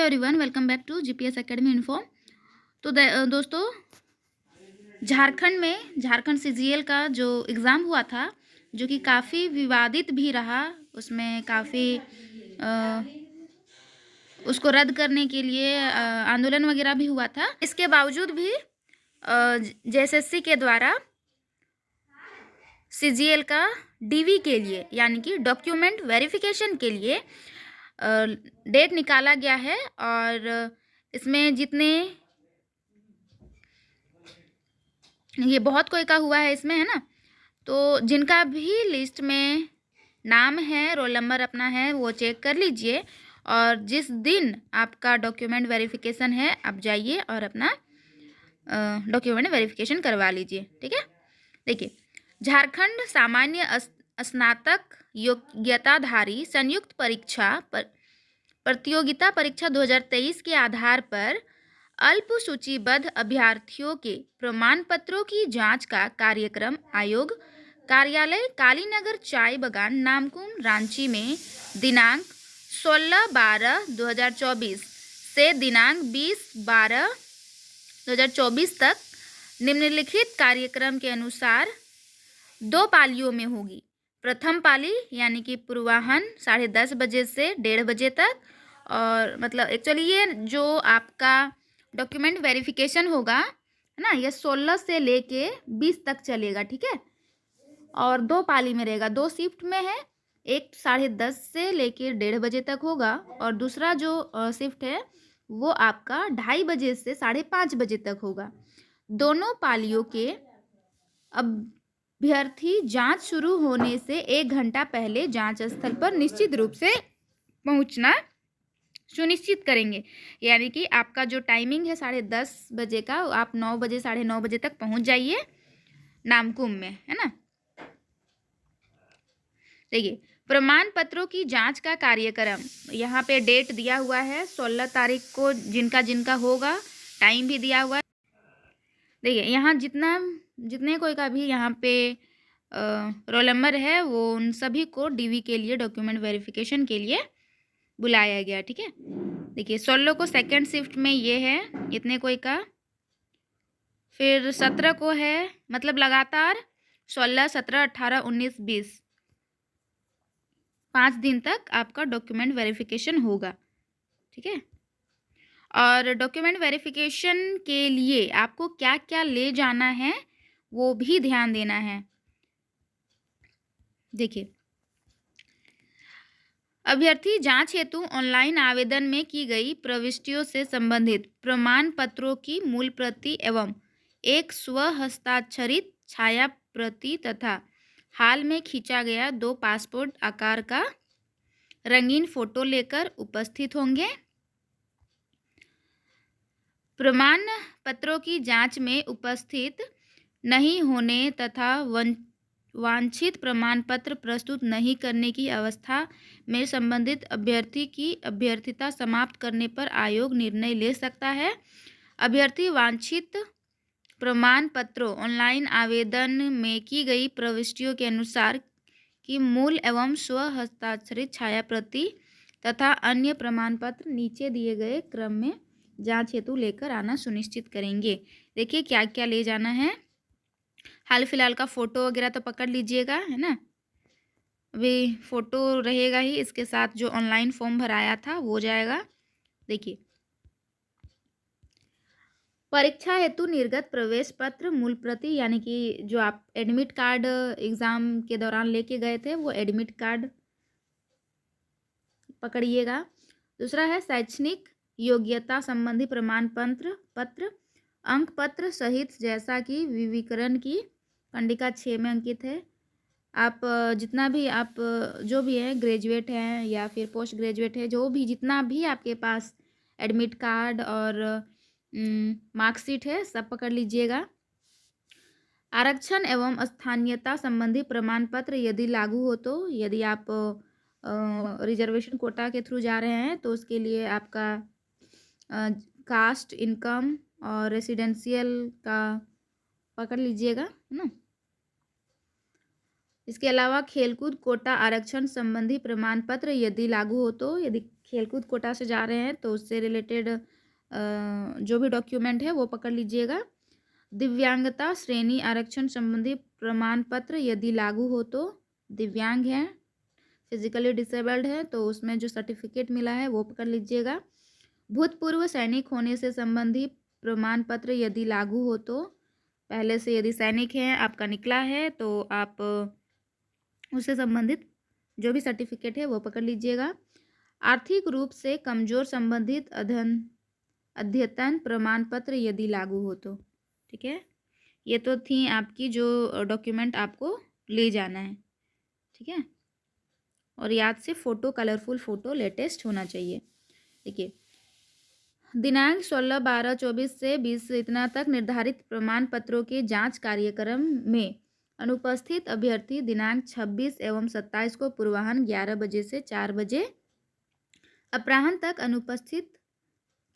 Everyone, welcome back to GPS academy info. तो दोस्तों, Jharkhand CGL का जो एग्ज़ाम हुआ था, जो कि काफ़ी विवादित भी रहा, उसमें काफ़ी उसको रद्द करने के लिए आंदोलन वगैरह भी हुआ था। इसके बावजूद भी जेएसएससी के द्वारा सीजीएल का डीवी के लिए, यानी कि डॉक्यूमेंट वेरिफिकेशन के लिए डेट निकाला गया है। और इसमें जितने ये बहुत कोई का हुआ है इसमें, है ना। तो जिनका भी लिस्ट में नाम है, रोल नंबर अपना है, वो चेक कर लीजिए। और जिस दिन आपका डॉक्यूमेंट वेरिफिकेशन है, आप जाइए और अपना डॉक्यूमेंट वेरिफिकेशन करवा लीजिए, ठीक है। देखिए, झारखंड सामान्य स्नातक योग्यताधारी संयुक्त परीक्षा प्रतियोगिता परीक्षा 2023 के आधार पर अल्प सूचीबद्ध अभ्यर्थियों के प्रमाण पत्रों की जांच का कार्यक्रम आयोग कार्यालय कालीनगर चाय बगान नामकुम रांची में दिनांक 16/12/2024 से दिनांक 20/12/2024 तक निम्नलिखित कार्यक्रम के अनुसार 2 पालियों में होगी। प्रथम पाली यानी कि पूर्वाह्न 10:30 बजे से 1:30 बजे तक। और मतलब एक्चुअली ये जो आपका डॉक्यूमेंट वेरिफिकेशन होगा, है ना, ये 16 से लेके 20 तक चलेगा, ठीक है। और 2 पाली में रहेगा, 2 शिफ्ट में है। एक 10:30 से लेके 1:30 बजे तक होगा, और दूसरा जो शिफ्ट है वो आपका 2:30 बजे से 5:30 बजे तक होगा। दोनों पालियों के अभ्यर्थी जांच शुरू होने से 1 घंटा पहले जांच स्थल पर निश्चित रूप से पहुंचना सुनिश्चित करेंगे। यानी कि आपका जो टाइमिंग है 10:30 बजे का, आप 9 बजे 9:30 बजे तक पहुंच जाइए नामकुम में, है ना। देखिए, प्रमाण पत्रों की जांच का कार्यक्रम यहाँ पे डेट दिया हुआ है 16 तारीख को, जिनका जिनका होगा, टाइम भी दिया हुआ है। देखिए, यहाँ जितने कोई का भी यहाँ पे रोल नंबर है, वो उन सभी को डीवी के लिए, डॉक्यूमेंट वेरिफिकेशन के लिए बुलाया गया, ठीक है। देखिए, 16 को सेकंड शिफ्ट में ये है, इतने कोई का। फिर 17 को है, मतलब लगातार 16, 17, 18, 19, 20 5 दिन तक आपका डॉक्यूमेंट वेरिफिकेशन होगा, ठीक है। और डॉक्यूमेंट वेरिफिकेशन के लिए आपको क्या क्या ले जाना है वो भी ध्यान देना है। देखिए, अभ्यर्थी जांच हेतु ऑनलाइन आवेदन में की गई प्रविष्टियों से संबंधित प्रमाण पत्रों की मूल प्रति एवं एक स्वहस्ताक्षरित छाया प्रति तथा हाल में खींचा गया 2 पासपोर्ट आकार का रंगीन फोटो लेकर उपस्थित होंगे। प्रमाण पत्रों की जांच में उपस्थित नहीं होने तथा वांछित प्रमाण पत्र प्रस्तुत नहीं करने की अवस्था में संबंधित अभ्यर्थी की अभ्यर्थिता समाप्त करने पर आयोग निर्णय ले सकता है। अभ्यर्थी वांछित प्रमाण पत्रों ऑनलाइन आवेदन में की गई प्रविष्टियों के अनुसार की मूल एवं स्व हस्ताक्षरित छाया प्रति तथा अन्य प्रमाण पत्र नीचे दिए गए क्रम में जांच हेतु लेकर आना सुनिश्चित करेंगे। देखिए, क्या क्या ले जाना है। हाल फिलहाल का फ़ोटो वगैरह तो पकड़ लीजिएगा, है ना। अभी फ़ोटो रहेगा ही, इसके साथ जो ऑनलाइन फॉर्म भराया था वो जाएगा। देखिए, परीक्षा हेतु निर्गत प्रवेश पत्र मूल प्रति, यानी कि जो आप एडमिट कार्ड एग्ज़ाम के दौरान लेके गए थे, वो एडमिट कार्ड पकड़िएगा। दूसरा है शैक्षणिक योग्यता संबंधी प्रमाण पत्र अंक पत्र सहित, जैसा कि विविकरण की कंडिका 6 में अंकित है। आप जितना भी आप जो भी है, ग्रेजुएट हैं या फिर पोस्ट ग्रेजुएट है, जो भी जितना भी आपके पास एडमिट कार्ड और मार्कशीट है, सब पकड़ लीजिएगा। आरक्षण एवं स्थानीयता संबंधी प्रमाण पत्र यदि लागू हो तो, यदि आप रिजर्वेशन कोटा के थ्रू जा रहे हैं तो उसके लिए आपका कास्ट, इनकम और रेसिडेंशियल का पकड़ लीजिएगा, है ना। इसके अलावा खेलकूद कोटा आरक्षण संबंधी प्रमाण पत्र यदि लागू हो तो, यदि खेलकूद कोटा से जा रहे हैं तो उससे रिलेटेड जो भी डॉक्यूमेंट है वो पकड़ लीजिएगा। दिव्यांगता श्रेणी आरक्षण संबंधी प्रमाण पत्र यदि लागू हो तो, दिव्यांग है, फिजिकली डिसेबल्ड है तो उसमें जो सर्टिफिकेट मिला है वो पकड़ लीजिएगा। भूतपूर्व सैनिक होने से संबंधी प्रमाण पत्र यदि लागू हो तो, पहले से यदि सैनिक हैं आपका निकला है तो आप उससे संबंधित जो भी सर्टिफिकेट है वो पकड़ लीजिएगा। आर्थिक रूप से कमजोर संबंधित अद्यतन प्रमाण पत्र यदि लागू हो तो। ठीक है, ये तो थी आपकी जो डॉक्यूमेंट आपको ले जाना है। ठीक है, और याद से फ़ोटो कलरफुल फ़ोटो लेटेस्ट होना चाहिए। देखिए, दिनांक 16/12/24 से 20 इतना तक निर्धारित प्रमाण पत्रों के जांच कार्यक्रम में अनुपस्थित अभ्यर्थी दिनांक 26 एवं 27 को पूर्वाह्न 11 बजे से 4 बजे अपराह्न तक अनुपस्थित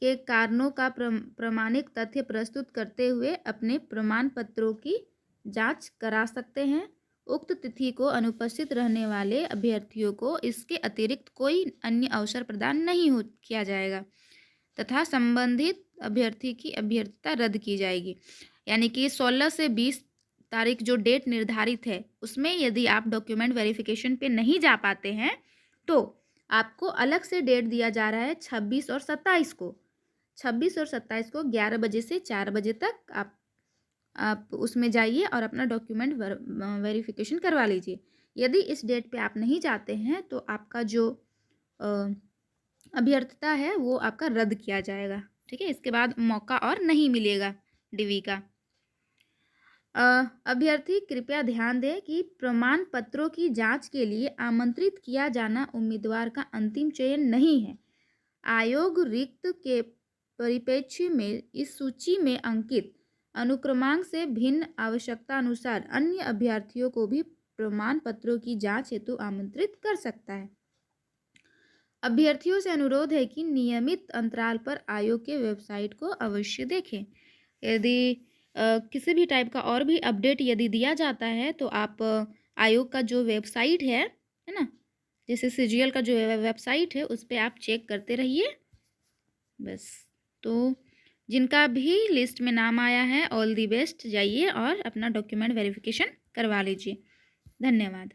के कारणों का प्रमाणिक तथ्य प्रस्तुत करते हुए अपने प्रमाण पत्रों की जांच करा सकते हैं। उक्त तिथि को अनुपस्थित रहने वाले अभ्यर्थियों को इसके अतिरिक्त कोई अन्य अवसर प्रदान नहीं किया जाएगा तथा संबंधित अभ्यर्थी की अभ्यर्थिता रद्द की जाएगी। यानी कि 16 से 20 तारीख जो डेट निर्धारित है उसमें यदि आप डॉक्यूमेंट वेरिफिकेशन पे नहीं जा पाते हैं तो आपको अलग से डेट दिया जा रहा है 26 और 27 को। 26 और 27 को 11 बजे से 4 बजे तक आप उसमें जाइए और अपना डॉक्यूमेंट वेरिफिकेशन करवा लीजिए। यदि इस डेट पे आप नहीं जाते हैं तो आपका जो अभ्यर्थता है वो आपका रद्द किया जाएगा। ठीक है, इसके बाद मौका और नहीं मिलेगा डीवी का। अभ्यर्थी कृपया ध्यान दें कि प्रमाण पत्रों की जांच के लिए आमंत्रित किया जाना उम्मीदवार का अंतिम चयन नहीं है। आयोग रिक्त के परिप्रेक्ष्य में इस सूची में अंकित अनुक्रमांक से भिन्न आवश्यकता अनुसार अन्य अभ्यर्थियों को भी प्रमाण पत्रों की जांच हेतु आमंत्रित कर सकता है। अभ्यर्थियों से अनुरोध है कि नियमित अंतराल पर आयोग के वेबसाइट को अवश्य देखें। यदि किसी भी टाइप का और भी अपडेट यदि दिया जाता है तो आप आयोग का जो वेबसाइट है ना, जैसे सीजीएल का जो वेबसाइट है उस पर आप चेक करते रहिए बस। तो जिनका भी लिस्ट में नाम आया है ऑल दी बेस्ट, जाइए और अपना डॉक्यूमेंट वेरिफिकेशन करवा लीजिए। धन्यवाद।